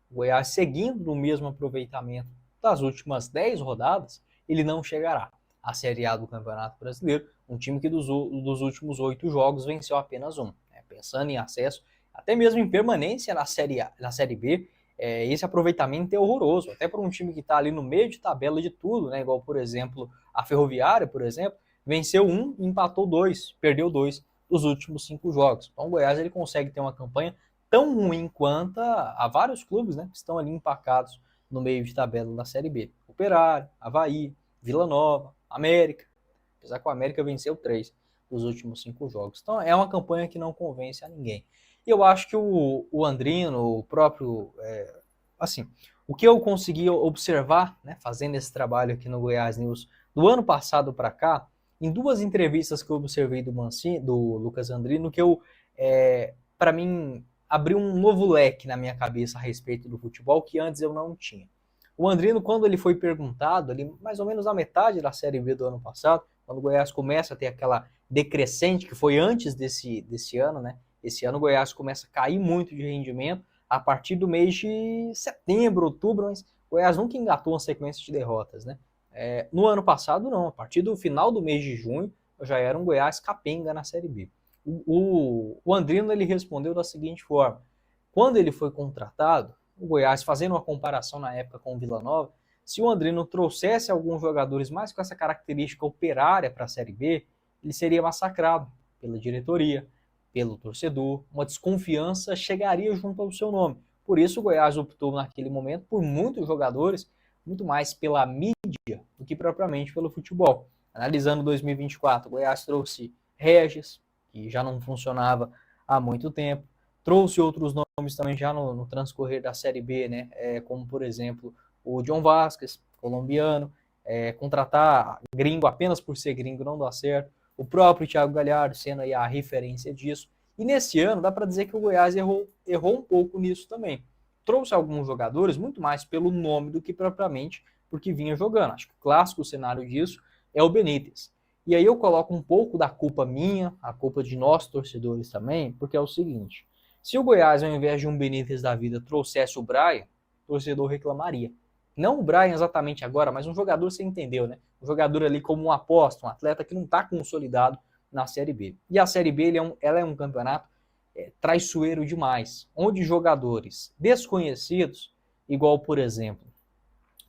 o Goiás seguindo no mesmo aproveitamento das últimas 10 rodadas, ele não chegará à Série A do Campeonato Brasileiro, um time que dos últimos 8 jogos venceu apenas um. Né? Pensando em acesso, até mesmo em permanência na Série A, na Série B, esse aproveitamento é horroroso, até para um time que está ali no meio de tabela de tudo, né? Igual, por exemplo, a Ferroviária, por exemplo, venceu um, empatou dois, perdeu dois dos últimos 5 jogos. Então o Goiás ele consegue ter uma campanha tão ruim quanto a vários clubes, né, que estão ali empacados no meio de tabela da Série B. Operário, Avaí, Vila Nova, América, apesar que o América venceu 3 dos últimos 5 jogos. Então é uma campanha que não convence a ninguém. E eu acho que o Andrino, o próprio, assim, o que eu consegui observar, né, fazendo esse trabalho aqui no Goiás News, do ano passado para cá, em 2 entrevistas que eu observei do Lucas Andrino, que eu, para mim, abriu um novo leque na minha cabeça a respeito do futebol que antes eu não tinha. O Andrino, quando ele foi perguntado, ali, mais ou menos na metade da Série B do ano passado, quando o Goiás começa a ter aquela decrescente, que foi antes desse ano, né? Esse ano o Goiás começa a cair muito de rendimento a partir do mês de setembro, outubro, mas o Goiás nunca engatou uma sequência de derrotas, né? No ano passado, não. A partir do final do mês de junho, já era um Goiás capenga na Série B. O Andrino ele respondeu da seguinte forma: quando ele foi contratado, o Goiás, fazendo uma comparação na época com o Vila Nova, se o Andrino trouxesse alguns jogadores mais com essa característica operária para a Série B, ele seria massacrado pela diretoria, pelo torcedor, uma desconfiança chegaria junto ao seu nome. Por isso o Goiás optou naquele momento por muitos jogadores, muito mais pela mídia do que propriamente pelo futebol. Analisando 2024, o Goiás trouxe Regis, que já não funcionava há muito tempo, trouxe outros nomes também já no transcorrer da Série B, né? Como, por exemplo, o John Vasquez, colombiano, contratar gringo apenas por ser gringo não dá certo, o próprio Thiago Galhardo sendo aí a referência disso. E nesse ano dá para dizer que o Goiás errou um pouco nisso também. Trouxe alguns jogadores muito mais pelo nome do que propriamente porque vinha jogando. Acho que o clássico cenário disso é o Benítez. E aí eu coloco um pouco da culpa minha, a culpa de nós torcedores também, porque é o seguinte: se o Goiás, ao invés de um Benítez da vida, trouxesse o Brian, o torcedor reclamaria. Não o Brian exatamente agora, mas um jogador, você entendeu, né? Um jogador ali como um aposta, um atleta que não está consolidado na Série B. E a Série B ela é um campeonato traiçoeiro demais, onde jogadores desconhecidos, igual, por exemplo,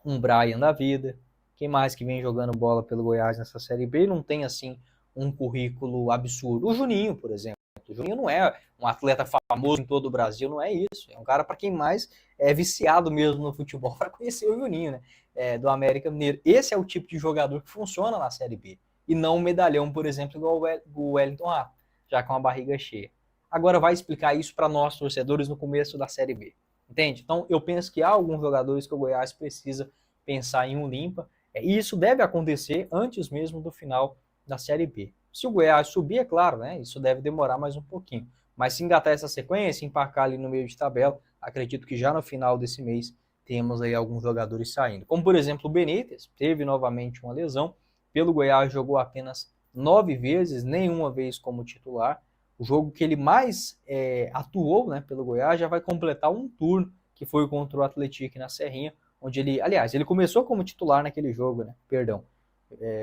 um Brian da vida, quem mais que vem jogando bola pelo Goiás nessa Série B, não tem, assim, um currículo absurdo. O Juninho, por exemplo. O Juninho não é um atleta famoso em todo o Brasil, não é isso. É um cara para quem mais é viciado mesmo no futebol para conhecer o Juninho, né? Do América Mineiro. Esse é o tipo de jogador que funciona na Série B. E não um medalhão, por exemplo, igual o Wellington Rato, já com a barriga cheia. Agora vai explicar isso para nós, torcedores, no começo da Série B. Entende? Então eu penso que há alguns jogadores que o Goiás precisa pensar em um limpa. E isso deve acontecer antes mesmo do final da Série B. Se o Goiás subir, é claro, né? Isso deve demorar mais um pouquinho. Mas se engatar essa sequência, empacar ali no meio de tabela, acredito que já no final desse mês temos aí alguns jogadores saindo. Como, por exemplo, o Benítez, teve novamente uma lesão. Pelo Goiás jogou apenas 9 vezes, nenhuma vez como titular. O jogo que ele mais atuou, né, pelo Goiás já vai completar um turno, que foi contra o Atlético na Serrinha, onde ele, aliás, ele começou como titular naquele jogo, né, perdão.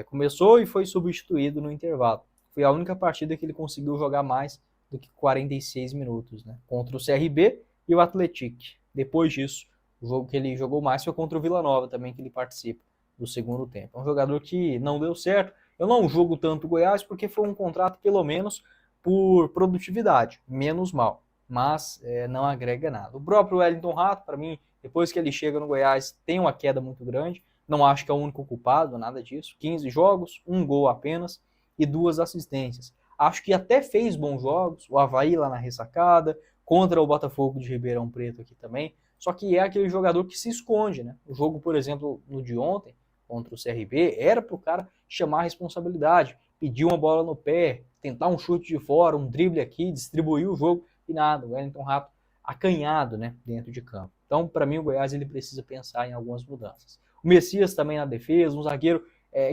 Começou e foi substituído no intervalo. Foi a única partida que ele conseguiu jogar mais do que 46 minutos, né, contra o CRB e o Atlético. Depois disso, o jogo que ele jogou mais foi contra o Vila Nova também, que ele participa do segundo tempo. É um jogador que não deu certo. Eu não julgo tanto o Goiás porque foi um contrato pelo menos por produtividade, menos mal, mas não agrega nada. O próprio Wellington Rato, para mim, depois que ele chega no Goiás, tem uma queda muito grande. Não acho que é o único culpado, nada disso. 15 jogos, 1 gol apenas e 2 assistências. Acho que até fez bons jogos, o Avaí lá na ressacada, contra o Botafogo de Ribeirão Preto aqui também, só que é aquele jogador que se esconde, né? O jogo, por exemplo, no de ontem, contra o CRB, era para o cara chamar a responsabilidade, pedir uma bola no pé, tentar um chute de fora, um drible aqui, distribuir o jogo e nada. O Wellington Rato acanhado, né, dentro de campo. Então, para mim, o Goiás ele precisa pensar em algumas mudanças. O Messias também na defesa, um zagueiro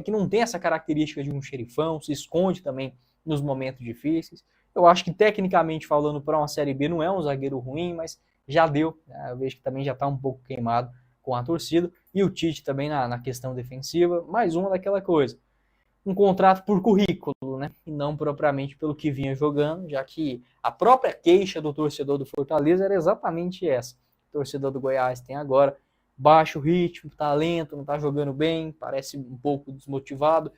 que não tem essa característica de um xerifão, se esconde também nos momentos difíceis. Eu acho que, tecnicamente falando, para uma Série B não é um zagueiro ruim, mas já deu, né? Eu vejo que também já está um pouco queimado com a torcida, e o Tite também na questão defensiva, mais uma daquela coisa, um contrato por currículo, né? E não propriamente pelo que vinha jogando, já que a própria queixa do torcedor do Fortaleza era exatamente essa. O torcedor do Goiás tem agora baixo ritmo, talento, não está jogando bem, parece um pouco desmotivado,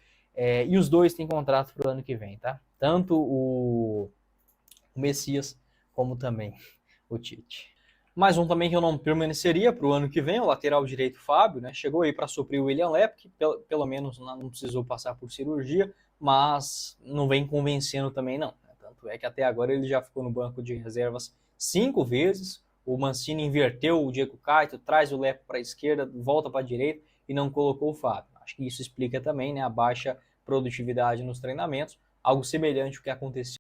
e os dois têm contrato para o ano que vem, tá? Tanto o Messias como também o Tite. Mais um também que eu não permaneceria para o ano que vem, o lateral direito Fábio, né? Chegou aí para suprir o William Lepp, que pelo menos não precisou passar por cirurgia, mas não vem convencendo também não. Tanto é que até agora ele já ficou no banco de reservas 5 vezes, o Mancini inverteu o Diego Caetano, traz o Lepp para a esquerda, volta para a direita e não colocou o Fábio. Acho que isso explica também, né, a baixa produtividade nos treinamentos, algo semelhante ao que aconteceu